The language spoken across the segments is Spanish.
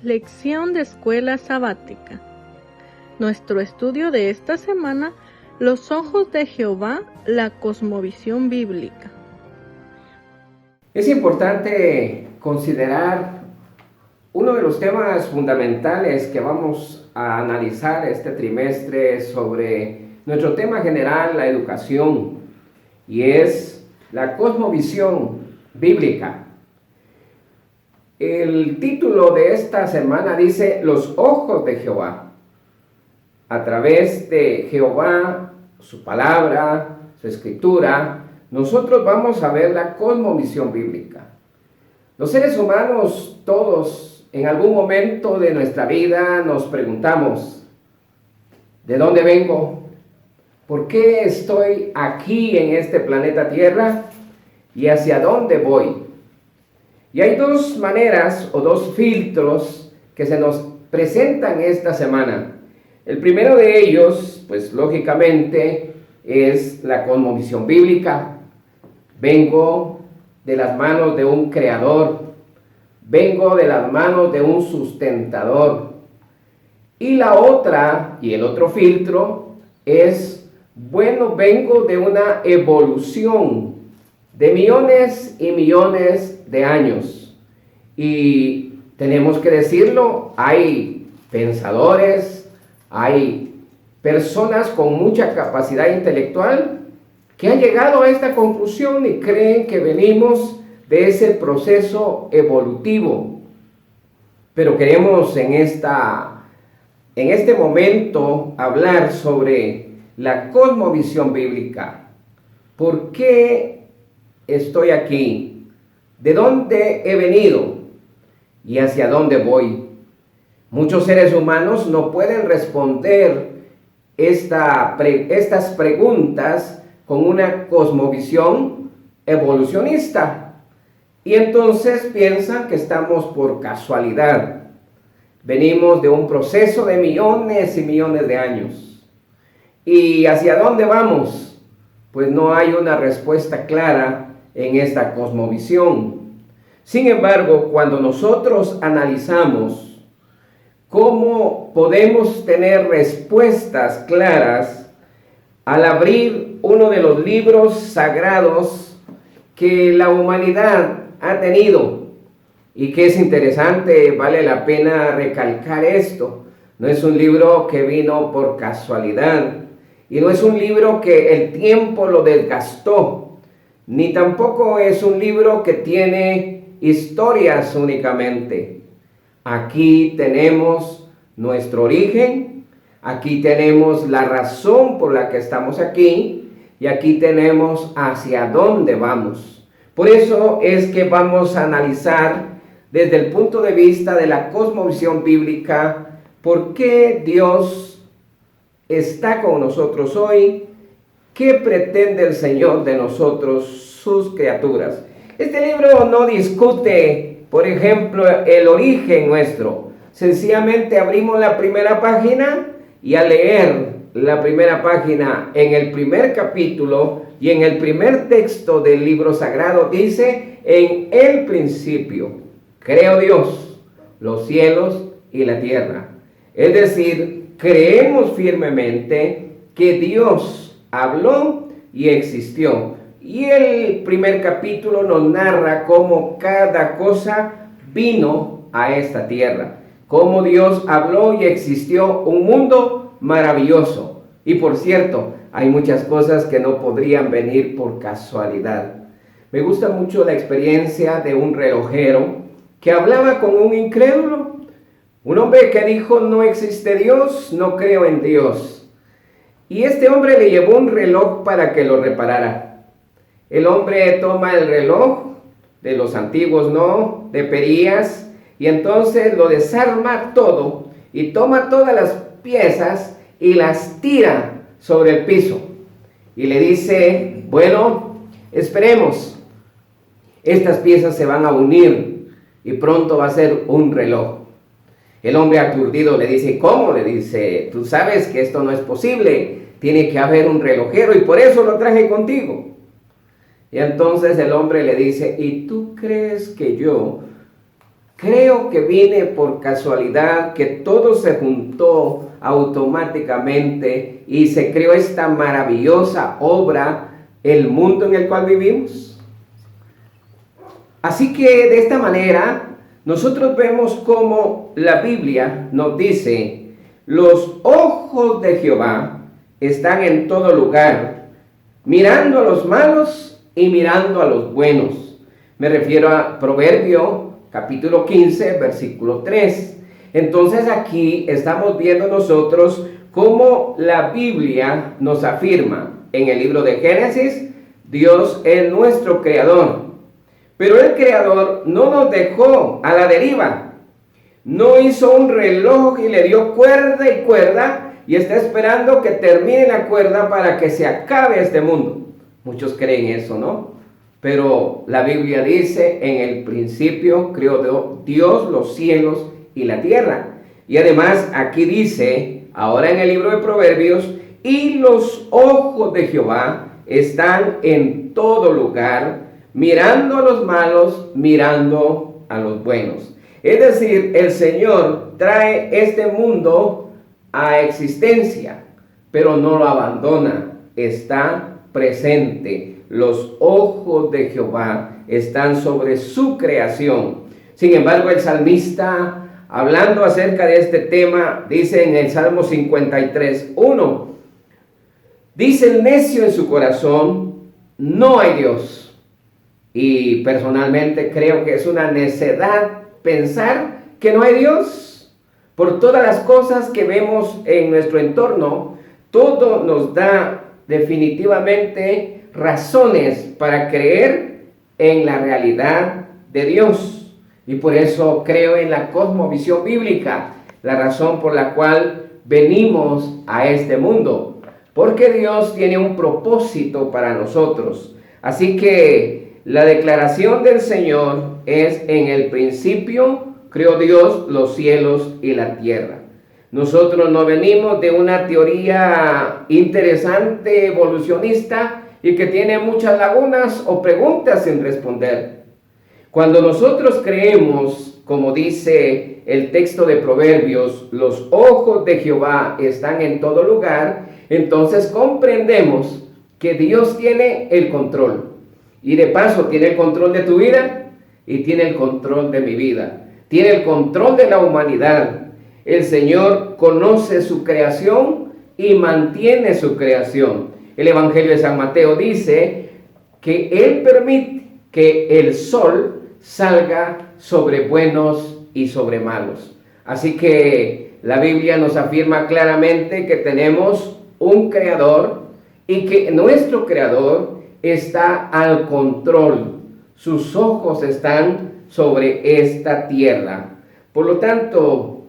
Lección de Escuela Sabática. Nuestro estudio de esta semana, los ojos de Jehová, la cosmovisión bíblica. Es importante considerar uno de los temas fundamentales que vamos a analizar este trimestre sobre nuestro tema general, la educación, y es la cosmovisión bíblica. El título de esta semana dice Los ojos de Jehová. A través de Jehová, su palabra, su escritura, nosotros vamos a ver la cosmovisión bíblica. Los seres humanos, todos, en algún momento de nuestra vida nos preguntamos, ¿de dónde vengo? ¿Por qué estoy aquí en este planeta Tierra? ¿Y hacia dónde voy? Y hay dos maneras o dos filtros que se nos presentan esta semana. El primero de ellos, pues lógicamente, es la cosmovisión bíblica. Vengo de las manos de un creador, vengo de las manos de un sustentador. Y la otra, y el otro filtro, es, bueno, vengo de una evolución de millones y millones de años. Y tenemos que decirlo, hay pensadores, hay personas con mucha capacidad intelectual que han llegado a esta conclusión y creen que venimos de ese proceso evolutivo. Pero queremos en este momento hablar sobre la cosmovisión bíblica. ¿Por qué estoy aquí? ¿De dónde he venido? ¿Y hacia dónde voy? Muchos seres humanos no pueden responder estas preguntas con una cosmovisión evolucionista. Y entonces piensan que estamos por casualidad. Venimos de un proceso de millones y millones de años. ¿Y hacia dónde vamos? Pues no hay una respuesta clara en esta cosmovisión. Sin embargo, cuando nosotros analizamos cómo podemos tener respuestas claras al abrir uno de los libros sagrados que la humanidad ha tenido, y que es interesante, vale la pena recalcar esto, no es un libro que vino por casualidad, y no es un libro que el tiempo lo desgastó, ni tampoco es un libro que tiene historias únicamente. Aquí tenemos nuestro origen, aquí tenemos la razón por la que estamos aquí, y aquí tenemos hacia dónde vamos. Por eso es que vamos a analizar desde el punto de vista de la cosmovisión bíblica por qué Dios está con nosotros hoy. ¿Qué pretende el Señor de nosotros, sus criaturas? Este libro no discute, por ejemplo, el origen nuestro. Sencillamente abrimos la primera página y al leer la primera página en el primer capítulo y en el primer texto del libro sagrado dice, en el principio creó Dios los cielos y la tierra. Es decir, creemos firmemente que Dios habló y existió. Y el primer capítulo nos narra cómo cada cosa vino a esta tierra. Cómo Dios habló y existió un mundo maravilloso. Y por cierto, hay muchas cosas que no podrían venir por casualidad. Me gusta mucho la experiencia de un relojero que hablaba con un incrédulo. Un hombre que dijo, no existe Dios, no creo en Dios. Y este hombre le llevó un reloj para que lo reparara. El hombre toma el reloj, de los antiguos, ¿no?, de perillas, y entonces lo desarma todo, y toma todas las piezas y las tira sobre el piso. Y le dice, bueno, esperemos, estas piezas se van a unir, y pronto va a ser un reloj. El hombre aturdido le dice, ¿cómo? Le dice, tú sabes que esto no es posible, tiene que haber un relojero y por eso lo traje contigo. Y entonces el hombre le dice, ¿y tú crees que yo Creo que vine por casualidad, que todo se juntó automáticamente y se creó esta maravillosa obra, el mundo en el cual vivimos. Así que de esta manera nosotros vemos cómo la Biblia nos dice: los ojos de Jehová están en todo lugar, mirando a los malos y mirando a los buenos. Me refiero a Proverbio capítulo 15, versículo 3. Entonces aquí estamos viendo nosotros cómo la Biblia nos afirma en el libro de Génesis: Dios es nuestro creador. Pero el creador no nos dejó a la deriva. No hizo un reloj y le dio cuerda y cuerda y está esperando que termine la cuerda para que se acabe este mundo. Muchos creen eso, ¿no? Pero la Biblia dice: en el principio creó Dios los cielos y la tierra. Y además aquí dice, ahora en el libro de Proverbios: y los ojos de Jehová están en todo lugar, mirando a los malos, mirando a los buenos. Es decir, el Señor trae este mundo a existencia, pero no lo abandona, está presente. Los ojos de Jehová están sobre su creación. Sin embargo, el salmista, hablando acerca de este tema, dice en el Salmo 53:1, dice el necio en su corazón: no hay Dios. Y personalmente creo que es una necedad pensar que no hay Dios. Por todas las cosas que vemos en nuestro entorno, todo nos da definitivamente razones para creer en la realidad de Dios. Y por eso creo en la cosmovisión bíblica, la razón por la cual venimos a este mundo. Porque Dios tiene un propósito para nosotros. Así que la declaración del Señor es: en el principio creó Dios los cielos y la tierra. Nosotros no venimos de una teoría interesante, evolucionista, y que tiene muchas lagunas o preguntas sin responder. Cuando nosotros creemos, como dice el texto de Proverbios, los ojos de Jehová están en todo lugar, entonces comprendemos que Dios tiene el control. Y de paso tiene el control de tu vida y tiene el control de mi vida. Tiene el control de la humanidad. El Señor conoce su creación y mantiene su creación. El Evangelio de San Mateo dice que Él permite que el sol salga sobre buenos y sobre malos. Así que la Biblia nos afirma claramente que tenemos un creador y que nuestro creador está al control. Sus ojos están sobre esta tierra. Por lo tanto,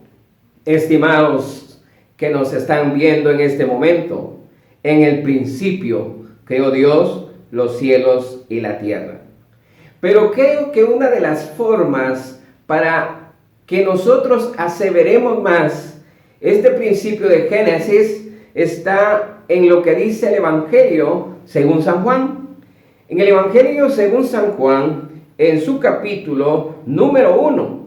estimados que nos están viendo en este momento, en el principio creó Dios los cielos y la tierra. Pero creo que una de las formas para que nosotros aseveremos más este principio de Génesis está en lo que dice el Evangelio según San Juan. En el Evangelio según San Juan, en su capítulo número 1,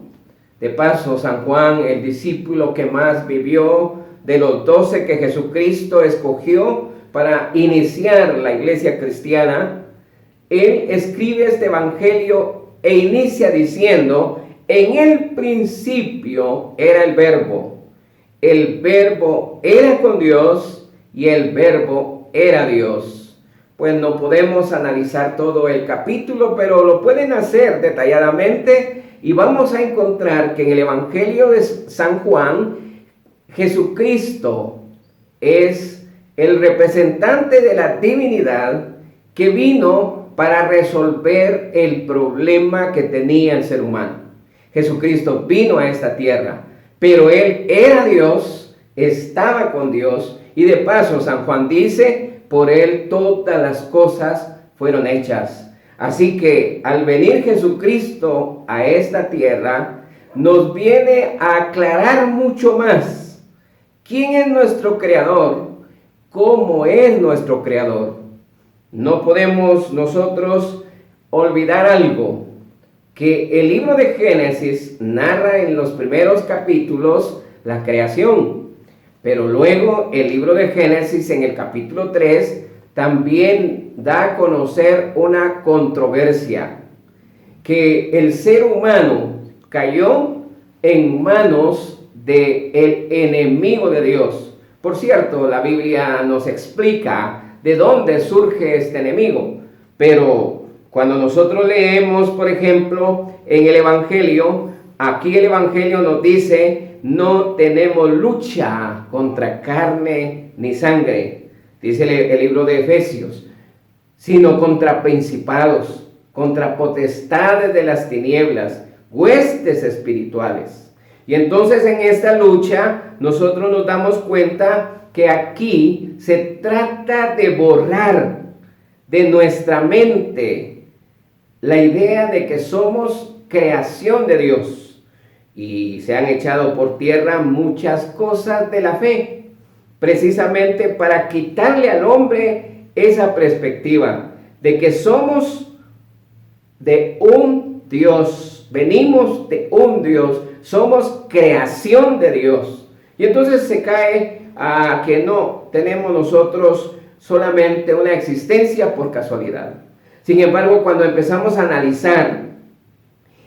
de paso, San Juan, el discípulo que más vivió de los 12 que Jesucristo escogió para iniciar la iglesia cristiana, él escribe este Evangelio e inicia diciendo: en el principio era el Verbo era con Dios y el Verbo era Dios. Pues no podemos analizar todo el capítulo, pero lo pueden hacer detalladamente y vamos a encontrar que en el Evangelio de San Juan, Jesucristo es el representante de la divinidad que vino para resolver el problema que tenía el ser humano. Jesucristo vino a esta tierra, pero Él era Dios, estaba con Dios, y de paso San Juan dice: por Él todas las cosas fueron hechas. Así que al venir Jesucristo a esta tierra, nos viene a aclarar mucho más quién es nuestro Creador, cómo es nuestro Creador. No podemos nosotros olvidar algo, que el libro de Génesis narra en los primeros capítulos la creación, pero luego el libro de Génesis en el capítulo 3 también da a conocer una controversia, que el ser humano cayó en manos del enemigo de Dios. Por cierto, la Biblia nos explica de dónde surge este enemigo, pero cuando nosotros leemos, por ejemplo, en el Evangelio, aquí el Evangelio nos dice: no tenemos lucha contra carne ni sangre, dice el libro de Efesios, sino contra principados, contra potestades de las tinieblas, huestes espirituales. Y entonces en esta lucha nosotros nos damos cuenta que aquí se trata de borrar de nuestra mente la idea de que somos creación de Dios, y se han echado por tierra muchas cosas de la fe, precisamente para quitarle al hombre esa perspectiva de que somos de un Dios, venimos de un Dios, somos creación de Dios. Y entonces se cae a que no tenemos nosotros solamente una existencia por casualidad. Sin embargo, cuando empezamos a analizar,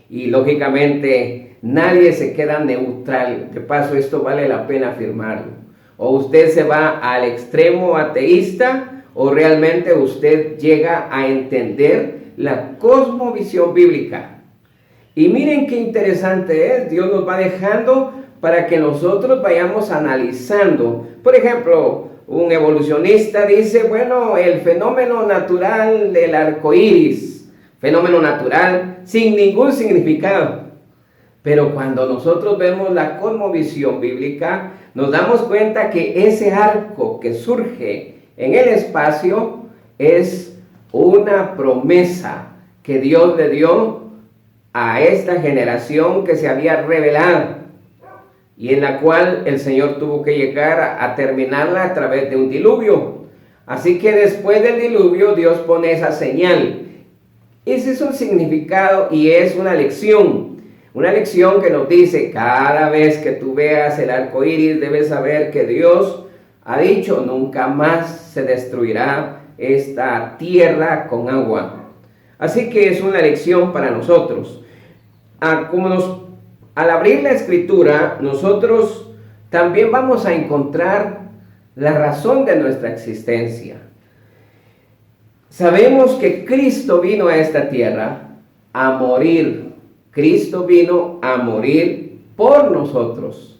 y lógicamente nadie se queda neutral, de paso esto vale la pena afirmarlo, o usted se va al extremo ateísta, o realmente usted llega a entender la cosmovisión bíblica. Y miren qué interesante es, Dios nos va dejando para que nosotros vayamos analizando. Por ejemplo, un evolucionista dice, bueno, el fenómeno natural del arco iris, fenómeno natural sin ningún significado. Pero cuando nosotros vemos la cosmovisión bíblica, nos damos cuenta que ese arco que surge en el espacio es una promesa que Dios le dio a esta generación que se había revelado, y en la cual el Señor tuvo que llegar a terminarla a través de un diluvio. Así que después del diluvio Dios pone esa señal. Ese es un significado y es una lección que nos dice: cada vez que tú veas el arco iris, debes saber que Dios ha dicho: nunca más se destruirá esta tierra con agua. Así que es una lección para nosotros. Al abrir la Escritura, nosotros también vamos a encontrar la razón de nuestra existencia. Sabemos que Cristo vino a esta tierra a morir. Cristo vino a morir por nosotros.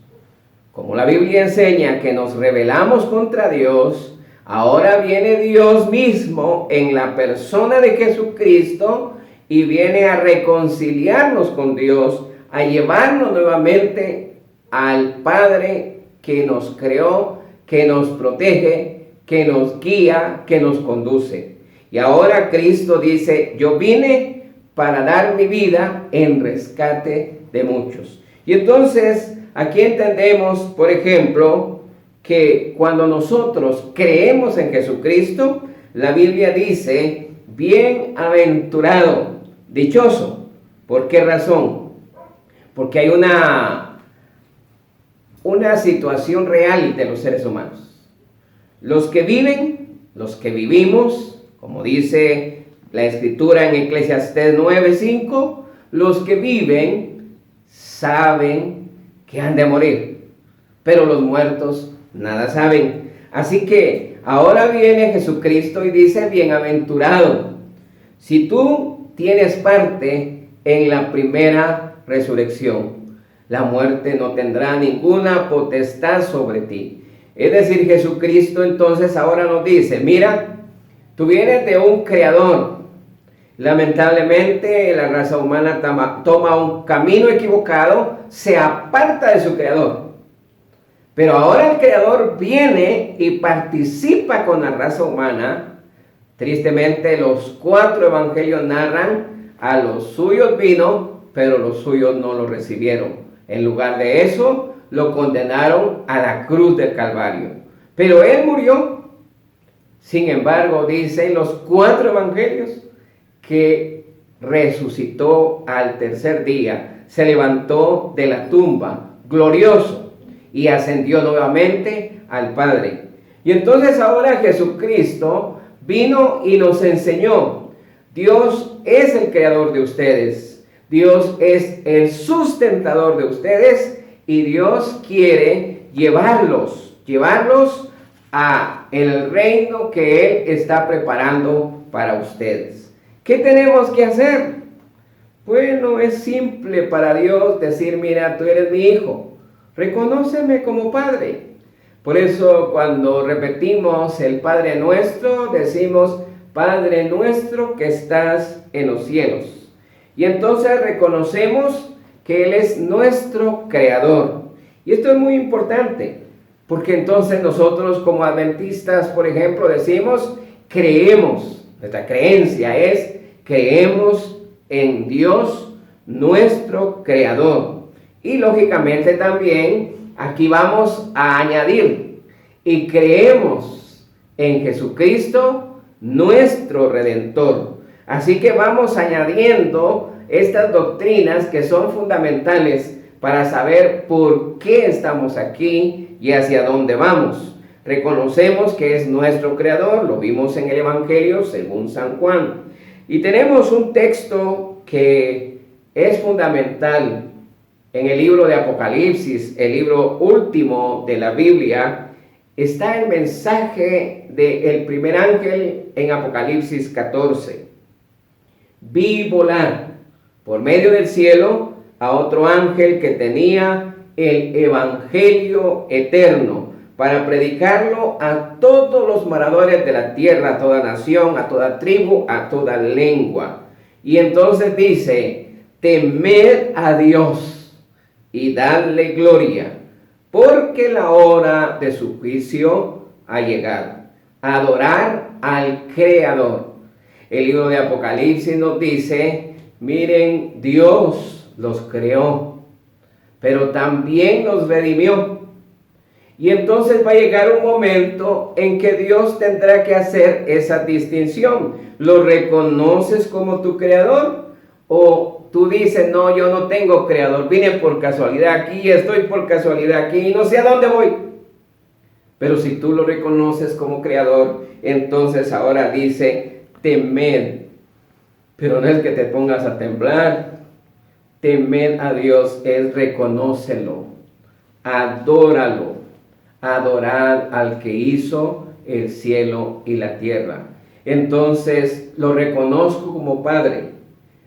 Como la Biblia enseña que nos rebelamos contra Dios, ahora viene Dios mismo en la persona de Jesucristo y viene a reconciliarnos con Dios, a llevarnos nuevamente al Padre que nos creó, que nos protege, que nos guía, que nos conduce. Y ahora Cristo dice: yo vine para dar mi vida en rescate de muchos. Y entonces aquí entendemos, por ejemplo, que cuando nosotros creemos en Jesucristo, la Biblia dice: bienaventurado, dichoso. ¿Por qué razón? Porque hay una situación real de los seres humanos. Los que viven, los que vivimos, como dice la Escritura en Eclesiastés 9:5, los que viven saben que han de morir, pero los muertos nada saben. Así que ahora viene Jesucristo y dice: bienaventurado. Si tú tienes parte en la primera resurrección, la muerte no tendrá ninguna potestad sobre ti. Es decir, Jesucristo entonces ahora nos dice: mira, tú vienes de un creador. Lamentablemente la raza humana toma un camino equivocado, se aparta de su creador. Pero ahora el creador viene y participa con la raza humana. Tristemente los 4 evangelios narran: a los suyos vino, pero los suyos no lo recibieron. En lugar de eso, lo condenaron a la cruz del Calvario. Pero él murió. Sin embargo, dicen los 4 evangelios que resucitó al tercer día, se levantó de la tumba, glorioso, y ascendió nuevamente al Padre. Y entonces ahora Jesucristo vino y nos enseñó, Dios es el creador de ustedes, Dios es el sustentador de ustedes, y Dios quiere llevarlos a el reino que Él está preparando para ustedes. ¿Qué tenemos que hacer? Bueno, es simple para Dios decir, mira, tú eres mi hijo, reconóceme como Padre. Por eso cuando repetimos el Padre Nuestro, decimos, Padre nuestro que estás en los cielos. Y entonces reconocemos que Él es nuestro creador. Y esto es muy importante, porque entonces nosotros como adventistas, por ejemplo, decimos, creemos, nuestra creencia es, creemos en Dios, nuestro creador. Y lógicamente también aquí vamos a añadir, y creemos en Jesucristo, nuestro Redentor. Así que vamos añadiendo estas doctrinas que son fundamentales para saber por qué estamos aquí y hacia dónde vamos. Reconocemos que es nuestro creador, lo vimos en el Evangelio según San Juan. Y tenemos un texto que es fundamental en el libro de Apocalipsis, el libro último de la Biblia. Está el mensaje del primer ángel en Apocalipsis 14. Vi volar por medio del cielo a otro ángel que tenía el evangelio eterno para predicarlo a todos los moradores de la tierra, a toda nación, a toda tribu, a toda lengua. Y entonces dice, temed a Dios y dadle gloria, porque la hora de su juicio ha llegado. Adorar al Creador. El libro de Apocalipsis nos dice, miren, Dios los creó, pero también los redimió. Y entonces va a llegar un momento en que Dios tendrá que hacer esa distinción. ¿Lo reconoces como tu creador? ¿O tú dices, no, yo no tengo creador, vine por casualidad aquí, estoy por casualidad aquí, no sé a dónde voy? Pero si tú lo reconoces como creador, entonces ahora dice, temed. Pero no es que te pongas a temblar. Temed a Dios es reconócelo, adóralo, adorar al que hizo el cielo y la tierra. Entonces lo reconozco como Padre,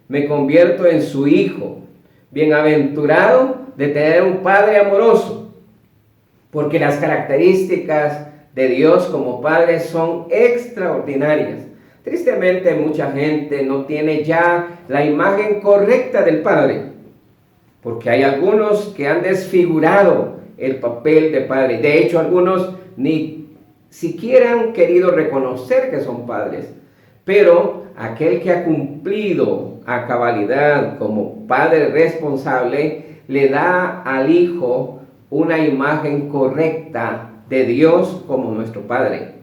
me convierto en su hijo, bienaventurado de tener un Padre amoroso, porque las características de Dios como Padre son extraordinarias. Tristemente mucha gente no tiene ya la imagen correcta del Padre, porque hay algunos que han desfigurado el papel de Padre. De hecho, algunos ni siquiera han querido reconocer que son padres, pero aquel que ha cumplido a cabalidad como padre responsable, le da al Hijo una imagen correcta de Dios como nuestro Padre.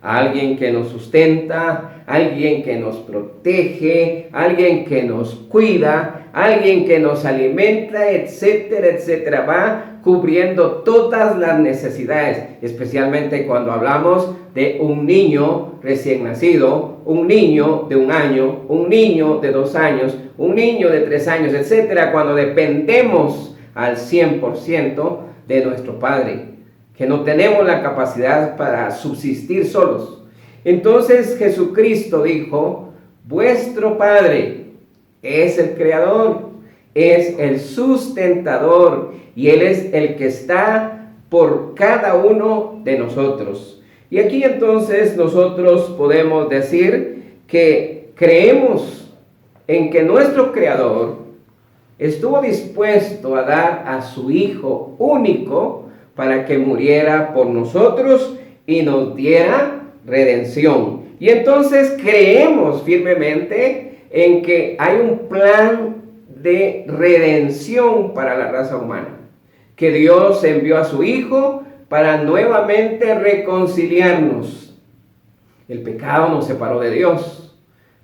Alguien que nos sustenta, alguien que nos protege, alguien que nos cuida, alguien que nos alimenta, etcétera, etcétera. Va cubriendo todas las necesidades, especialmente cuando hablamos de un niño recién nacido, un niño de 1 año, un niño de 2 años, un niño de 3 años, etcétera, cuando dependemos al 100% de nuestro Padre, que no tenemos la capacidad para subsistir solos. Entonces Jesucristo dijo, vuestro Padre es el Creador, es el sustentador, y Él es el que está por cada uno de nosotros. Y aquí entonces nosotros podemos decir que creemos en que nuestro Creador estuvo dispuesto a dar a su Hijo único para que muriera por nosotros y nos diera redención. Y entonces creemos firmemente en que hay un plan de redención para la raza humana, que Dios envió a su Hijo para nuevamente reconciliarnos. El pecado nos separó de Dios,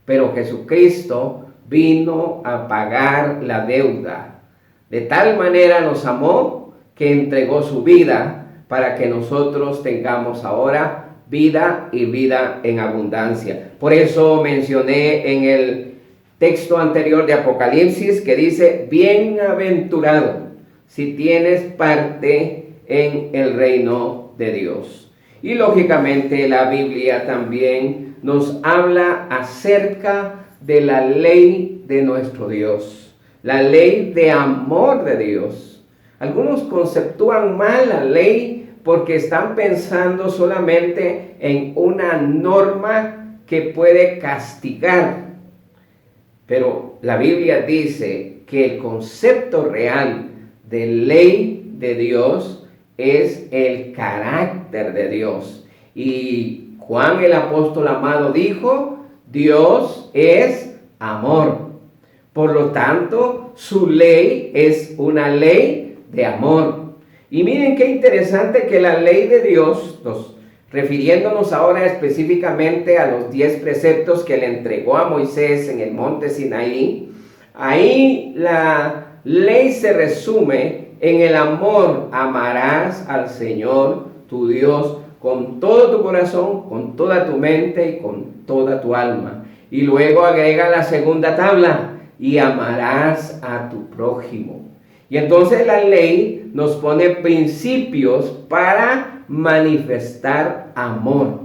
pero Jesucristo vino a pagar la deuda. De tal manera nos amó que entregó su vida para que nosotros tengamos ahora vida y vida en abundancia. Por eso mencioné en el texto anterior de Apocalipsis que dice: bienaventurado si tienes parte en el reino de Dios. Y lógicamente la Biblia también nos habla acerca de la ley de nuestro Dios, la ley de amor de Dios. Algunos conceptúan mal la ley porque están pensando solamente en una norma que puede castigar. Pero la Biblia dice que el concepto real de ley de Dios es el carácter de Dios. Y Juan el apóstol amado dijo: Dios es amor. Por lo tanto, su ley es una ley de amor. Y miren qué interesante que la ley de Dios, refiriéndonos ahora específicamente a los 10 preceptos que le entregó a Moisés en el monte Sinaí, ahí la ley se resume en el amor. Amarás al Señor tu Dios con todo tu corazón, con toda tu mente y con toda tu alma. Y luego agrega la segunda tabla: y amarás a tu prójimo. Y entonces la ley nos pone principios para manifestar amor.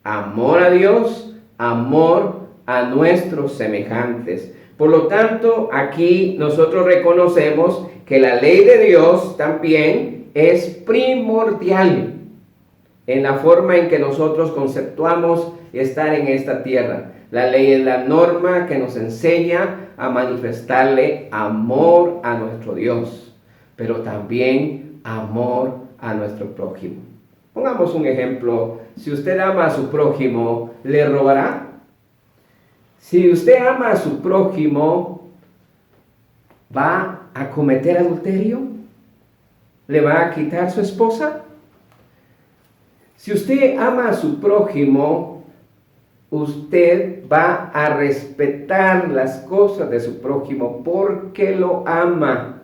Amor a Dios, amor a nuestros semejantes. Por lo tanto, aquí nosotros reconocemos que la ley de Dios también es primordial en la forma en que nosotros conceptuamos estar en esta tierra. La ley es la norma que nos enseña a manifestarle amor a nuestro Dios, pero también amor a nuestro prójimo. Pongamos un ejemplo: si usted ama a su prójimo, ¿le robará? Si usted ama a su prójimo, ¿va a cometer adulterio? ¿Le va a quitar su esposa? Si usted ama a su prójimo, usted va a respetar las cosas de su prójimo porque lo ama.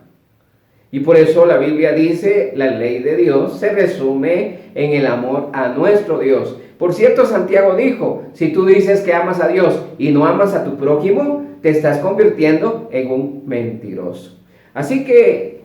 Y por eso la Biblia dice: la ley de Dios se resume en el amor a nuestro Dios. Por cierto, Santiago dijo: si tú dices que amas a Dios y no amas a tu prójimo, te estás convirtiendo en un mentiroso. Así que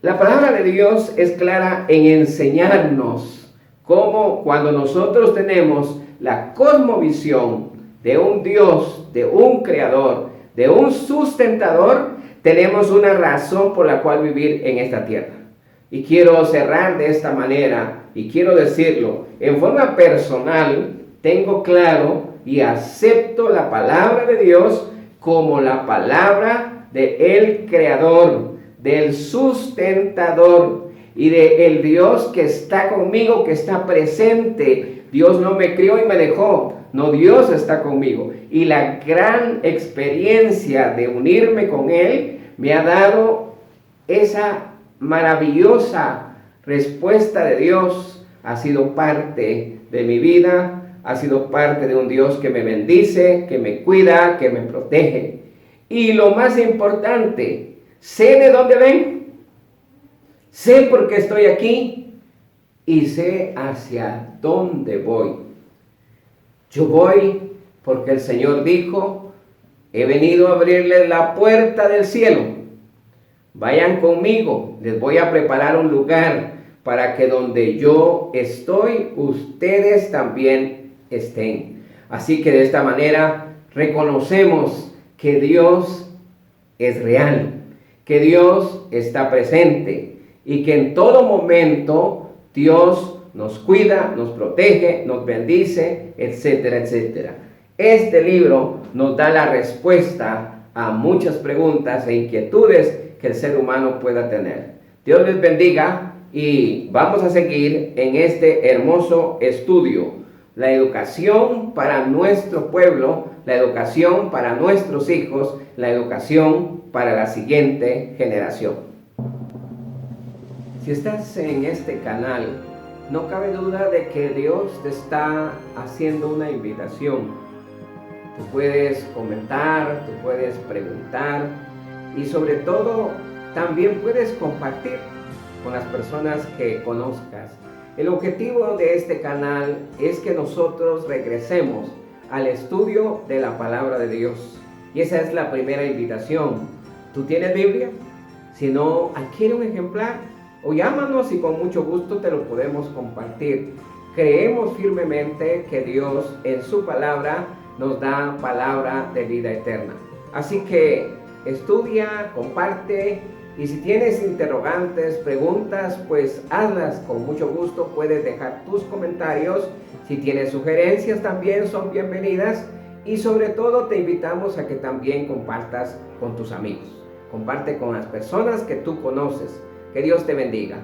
la palabra de Dios es clara en enseñarnos cómo, cuando nosotros tenemos la cosmovisión de un Dios, de un creador, de un sustentador, tenemos una razón por la cual vivir en esta tierra. Y quiero cerrar de esta manera, y quiero decirlo en forma personal: tengo claro y acepto la palabra de Dios como la palabra del creador, del sustentador y del Dios que está conmigo, que está presente. Dios no me crió y me dejó. No, Dios está conmigo. Y la gran experiencia de unirme con Él me ha dado esa maravillosa respuesta de Dios. Ha sido parte de mi vida. Ha sido parte de un Dios que me bendice, que me cuida, que me protege. Y lo más importante, sé de dónde vengo. Sé por qué estoy aquí y sé hacia dónde voy. Yo voy porque el Señor dijo: he venido a abrirles la puerta del cielo. Vayan conmigo, les voy a preparar un lugar para que donde yo estoy, ustedes también estén. Así que de esta manera reconocemos que Dios es real, que Dios está presente y que en todo momento Dios nos cuida, nos protege, nos bendice, etcétera, etcétera. Este libro nos da la respuesta a muchas preguntas e inquietudes que el ser humano pueda tener. Dios les bendiga y vamos a seguir en este hermoso estudio: la educación para nuestro pueblo, la educación para nuestros hijos, la educación para la siguiente generación. Si estás en este canal, no cabe duda de que Dios te está haciendo una invitación Tú puedes comentar, tú puedes preguntar y sobre todo también puedes compartir con las personas que conozcas. El objetivo de este canal es que nosotros regresemos al estudio de la palabra de Dios. Y esa es la primera invitación. ¿Tú tienes Biblia? Si no, adquiere un ejemplar o llámanos y con mucho gusto te lo podemos compartir. Creemos firmemente que Dios en su palabra nos da palabra de vida eterna. Así que estudia, comparte y si tienes interrogantes, preguntas, pues hazlas con mucho gusto. Puedes dejar tus comentarios. Si tienes sugerencias también son bienvenidas y sobre todo te invitamos a que también compartas con tus amigos. Comparte con las personas que tú conoces. Que Dios te bendiga.